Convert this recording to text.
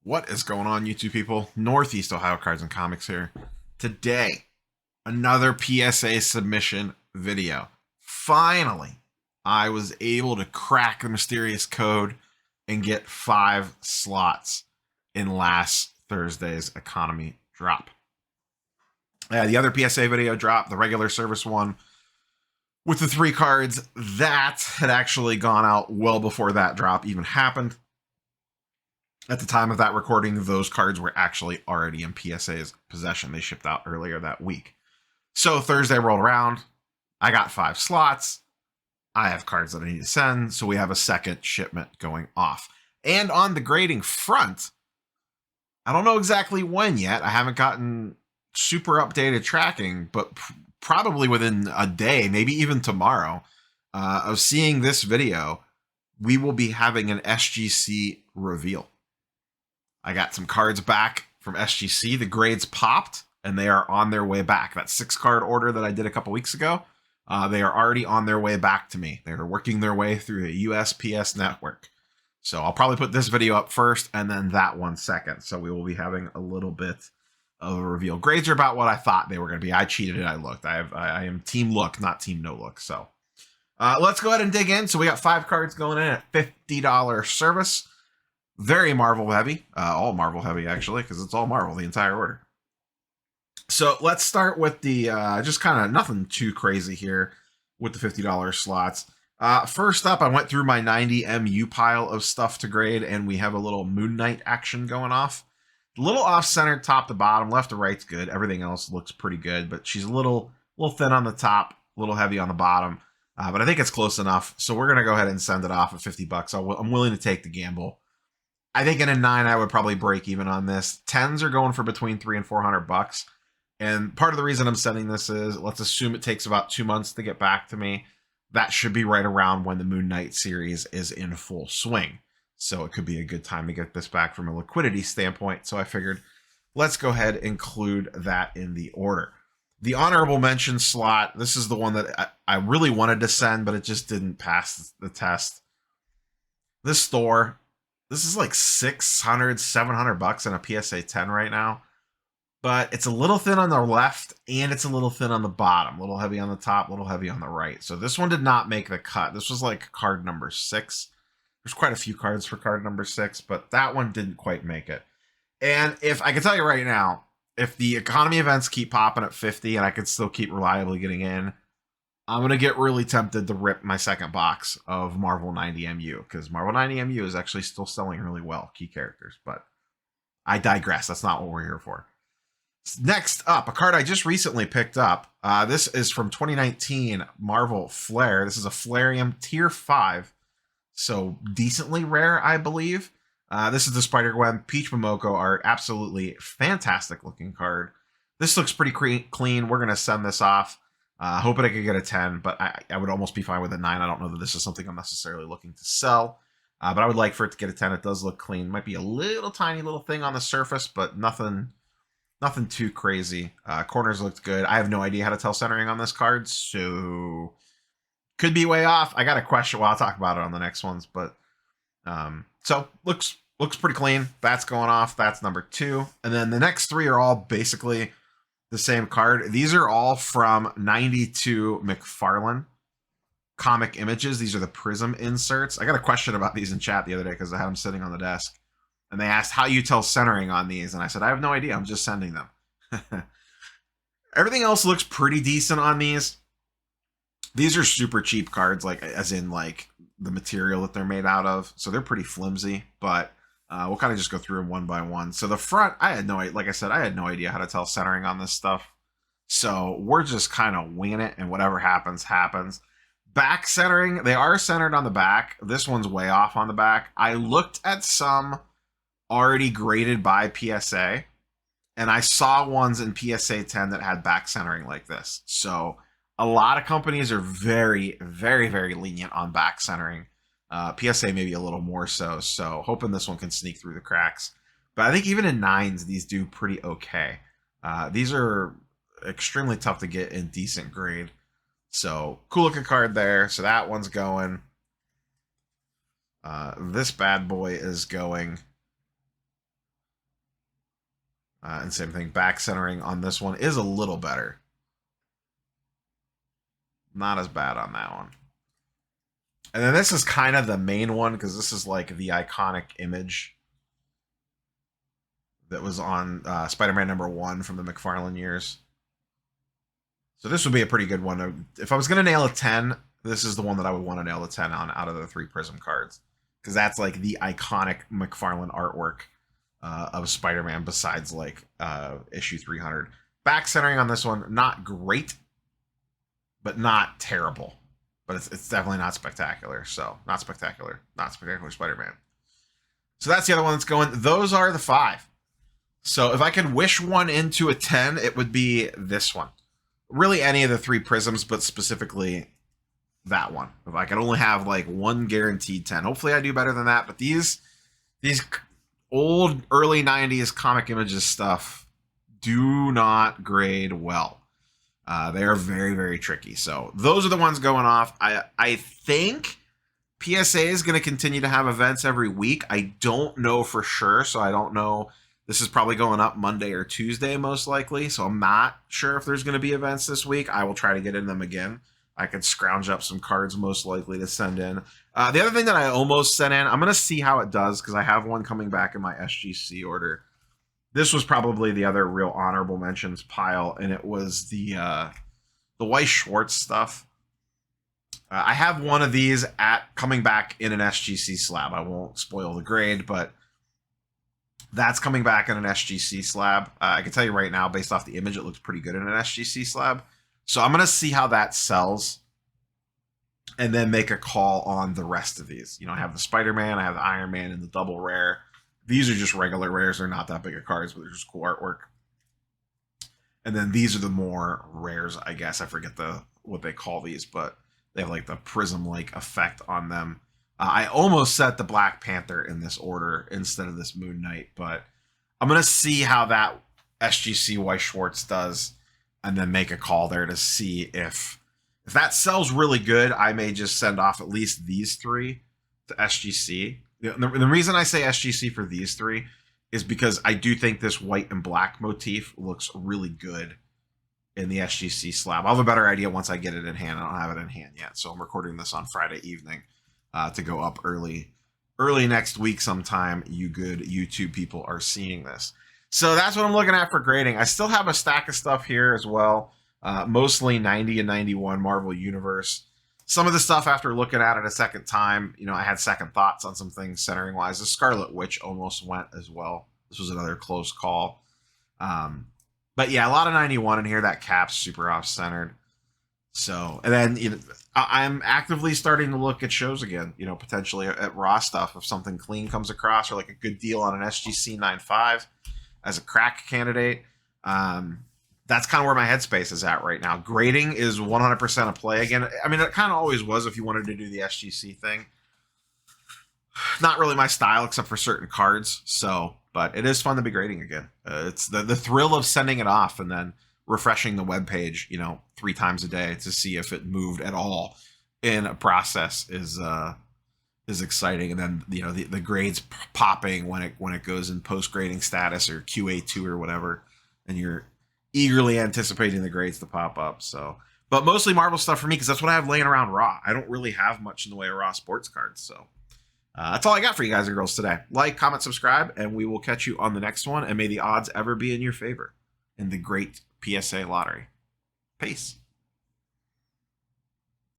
What is going on, YouTube people? Northeast Ohio Cards and Comics here. Today, another PSA submission video. Finally, I was able to crack the mysterious code and get 5 slots in last Thursday's economy drop. The other PSA video dropped, the regular service one, with the 3 cards. That had actually gone out well before that drop even happened. At the time of that recording, those cards were actually already in PSA's possession. They shipped out earlier that week. So Thursday rolled around. I got 5 slots. I have cards that I need to send, so we have a second shipment going off. And on the grading front, I don't know exactly when yet. I haven't gotten super updated tracking, but probably within a day, maybe even tomorrow, of seeing this video, we will be having an SGC reveal. I got some cards back from SGC. The grades popped, and they are on their way back. That 6-card order that I did a couple weeks ago, they are already on their way back to me. They're working their way through the USPS network. So I'll probably put this video up first and then that one second. So we will be having a little bit of a reveal. Grades are about what I thought they were going to be. I cheated and I looked. I am team look, not team no look. So let's go ahead and dig in. So we got 5 cards going in at $50 service. Very Marvel heavy. All Marvel heavy, actually, because it's all Marvel, the entire order. So let's start with the just kind of nothing too crazy here with the $50 slots. First up, I went through my 90 MU pile of stuff to grade, and we have a little Moon Knight action going off. A little off-center top to bottom. Left to right's good. Everything else looks pretty good, but she's a little thin on the top, a little heavy on the bottom. But I think it's close enough, so we're going to go ahead and send it off at 50 bucks. I'm willing to take the gamble. I think in a 9, I would probably break even on this. 10s are going for between $300 and $400. And part of the reason I'm sending this is, let's assume it takes about 2 months to get back to me. That should be right around when the Moon Knight series is in full swing. So it could be a good time to get this back from a liquidity standpoint. So I figured, let's go ahead and include that in the order. The honorable mention slot, this is the one that I really wanted to send, but it just didn't pass the test. This store, this is like $600, $700 in a PSA 10 right now. But it's a little thin on the left, and it's a little thin on the bottom. A little heavy on the top, a little heavy on the right. So this one did not make the cut. This was like card number 6. There's quite a few cards for card number 6, but that one didn't quite make it. And if I can tell you right now, if the economy events keep popping at 50 and I can still keep reliably getting in, I'm going to get really tempted to rip my second box of Marvel 90 MU, because Marvel 90 MU is actually still selling really well, key characters. But I digress. That's not what we're here for. Next up, a card I just recently picked up. This is from 2019 Marvel Flare. This is a Flarium Tier 5, so decently rare, I believe. This is the Spider-Gwen Peach Momoko art. Absolutely fantastic looking card. This looks pretty clean. We're going to send this off. Hoping I could get a 10, but I would almost be fine with a 9. I don't know that this is something I'm necessarily looking to sell, but I would like for it to get a 10. It does look clean. Might be a little tiny little thing on the surface, but nothing too crazy. Corners looked good. I have no idea how to tell centering on this card, so could be way off. I got a question. Well, I'll talk about it on the next ones, but so looks pretty clean. That's going off. That's number 2, and then the next 3 are all basically the same card. These are all from 92 McFarlane comic images. These are the Prism inserts. I got a question about these in chat the other day because I had them sitting on the desk. And they asked how you tell centering on these. And I said, I have no idea. I'm just sending them. Everything else looks pretty decent on these. These are super cheap cards, like as in like the material that they're made out of. So they're pretty flimsy, but we'll kind of just go through them one by one. So the front, I had no idea. Like I said, I had no idea how to tell centering on this stuff. So we're just kind of winging it, and whatever happens, happens. Back centering, they are centered on the back. This one's way off on the back. I looked at some already graded by PSA, and I saw ones in PSA 10 that had back centering like this. So a lot of companies are very, very, very lenient on back centering. PSA maybe a little more so. So hoping this one can sneak through the cracks. But I think even in 9s, these do pretty okay. These are extremely tough to get in decent grade. So cool looking card there. So that one's going. This bad boy is going. And same thing, back centering on this one is a little better. Not as bad on that one. And then this is kind of the main one because this is like the iconic image that was on Spider-Man #1 from the McFarlane years. So this would be a pretty good one. If I was going to nail a 10, this is the one that I would want to nail the 10 on out of the 3 Prism cards. Because that's like the iconic McFarlane artwork of Spider-Man besides like issue 300. Back centering on this one, not great, but not terrible. But it's definitely not spectacular. So, not spectacular. Not spectacular Spider-Man. So that's the other one that's going. Those are the 5. So if I could wish one into a 10, it would be this one. Really any of the 3 Prisms, but specifically that one. If I could only have like one guaranteed 10. Hopefully I do better than that. But these old early 90s comic images stuff do not grade well. They are very, very tricky. So those are the ones going off. I think PSA is going to continue to have events every week. I don't know for sure, so I don't know. This is probably going up Monday or Tuesday, most likely. So I'm not sure if there's going to be events this week. I will try to get in them again. I could scrounge up some cards most likely to send in. The other thing that I almost sent in, I'm going to see how it does because I have one coming back in my SGC order. This was probably the other real honorable mentions pile, and it was the Weiss Schwarz stuff. I have one of these coming back in an SGC slab. I won't spoil the grade, but that's coming back in an SGC slab. I can tell you right now, based off the image, it looks pretty good in an SGC slab. So I'm going to see how that sells and then make a call on the rest of these. You know, I have the Spider-Man, I have the Iron Man, and the double rare. These are just regular rares. They're not that big of cards, but they're just cool artwork. And then these are the more rares, I guess. I forget what they call these, but they have like the prism-like effect on them. I almost set the Black Panther in this order instead of this Moon Knight, but I'm going to see how that SGC Weiss Schwarz does and then make a call there to see if that sells really good. I may just send off at least these 3 to SGC. The reason I say SGC for these 3 is because I do think this white and black motif looks really good in the SGC slab. I'll have a better idea once I get it in hand. I don't have it in hand yet, so I'm recording this on Friday evening to go up early next week sometime. You good YouTube people are seeing this. So that's what I'm looking at for grading. I still have a stack of stuff here as well, mostly 90 and 91 Marvel Universe. Some of the stuff after looking at it a second time, you know, I had second thoughts on some things centering wise. The Scarlet Witch almost went as well. This was another close call. But yeah, a lot of 91 in here. That cap's super off-centered. So, and then, you know, I'm actively starting to look at shows again, you know, potentially at raw stuff. If something clean comes across or like a good deal on an SGC 9.5 as a crack candidate, that's kind of where my headspace is at right now. Grading is 100% a play again. I mean, it kind of always was if you wanted to do the SGC thing. Not really my style except for certain cards. So, but it is fun to be grading again. It's the thrill of sending it off and then refreshing the web page, you know, 3 times a day to see if it moved at all in a process is exciting. And then, you know, the grades popping when it goes in post grading status or QA2 or whatever, and you're eagerly anticipating the grades to pop up. So, but mostly Marvel stuff for me because that's what I have laying around raw. I don't really have much in the way of raw sports cards. So that's all I got for you guys and girls today. Like, comment, subscribe, and we will catch you on the next one. And may the odds ever be in your favor in the great PSA lottery. Peace.